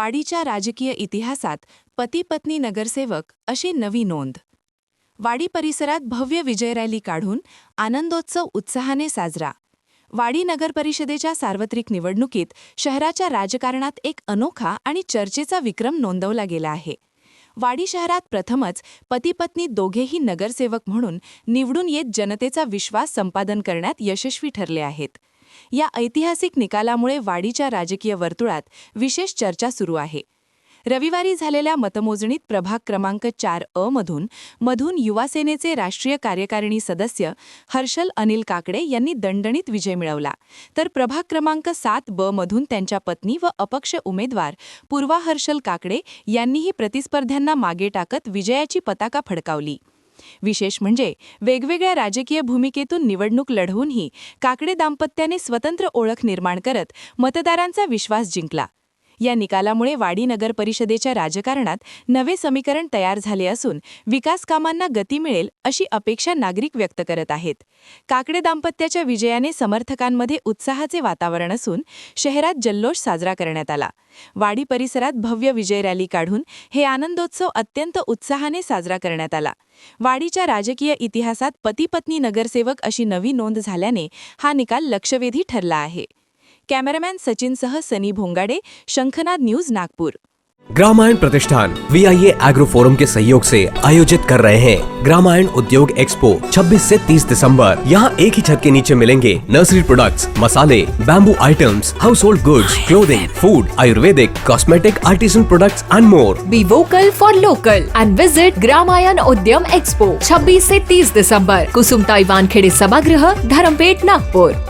वाडीच्या राजकीय इतिहासात पती-पत्नी नगरसेवक अशी नवी नोंद. वाडी परिसरात भव्य विजय रॅली काढून आनंदोत्सव उत्साहाने साजरा. वाडी नगर परिषदेच्या सार्वत्रिक निवडणुकीत शहराच्या राजकारणात एक अनोखा आणि चर्चेचा विक्रम नोंदवला गेला आहे. वाडी शहरात प्रथमच पती-पत्नी दोघेही नगरसेवक म्हणून निवडून येत जनतेचा विश्वास संपादन करण्यात यशस्वी ठरले आहेत. या ऐतिहासिक निकालामुळे वाडीच्या राजकीय वर्तुळात विशेष चर्चा सुरू आहे. रविवारी झालेल्या मतमोजणीत प्रभाग क्रमांक 4 मधून युवासेनेचे राष्ट्रीय कार्यकारिणी सदस्य हर्षल अनिल काकडे यांनी दणदणीत विजय मिळवला, तर प्रभाग क्रमांक 7 मधून त्यांच्या पत्नी व अपक्ष उमेदवार पूर्वा हर्षल काकडे यांनीही प्रतिस्पर्ध्यांना मागे टाकत विजयाची पताका फडकावली. विशेष म्हणजे वेगवेगळ्या राजकीय भूमिकेतून निवडणूक लढवूनही काकडे दाम्पत्याने स्वतंत्र ओळख निर्माण करत मतदारांचा विश्वास जिंकला. या निकालामुळे वाडी नगर परिषदेच्या राजकारणात नवे समीकरण तयार झाले असून विकास कामांना गती मिळेल अशी अपेक्षा नागरिक व्यक्त करत आहेत. काकडे दाम्पत्याच्या विजयाने समर्थकांमध्ये उत्साहाचे वातावरण असून शहरात जल्लोष साजरा करण्यात आला. वाडी परिसरात भव्य विजय रॅली काढून हे आनंदोत्सव अत्यंत उत्साहाने साजरा करण्यात आला. वाडीच्या राजकीय इतिहासात पती-पत्नी नगरसेवक अशी नवी नोंद झाल्याने हा निकाल लक्षवेधी ठरला आहे. कैमरामैन सचिन सह सनी भोंगाडे, शंखनाद न्यूज, नागपुर. ग्रामायण प्रतिष्ठान VIA एग्रो फोरम के सहयोग से आयोजित कर रहे हैं ग्रामायण उद्योग एक्सपो 26 से 30 दिसंबर। यहाँ एक ही छत के नीचे मिलेंगे नर्सरी प्रोडक्ट्स, मसाले, bamboo items, house hold goods, clothing, food, Ayurvedic, cosmetic, artisan products and more. Be vocal for local end visit Gramayan उद्यम एक्सपो 26 से 30 दिसंबर, कुसुम ताईवान खेड़े सभागृह, धर्मपेट, नागपुर।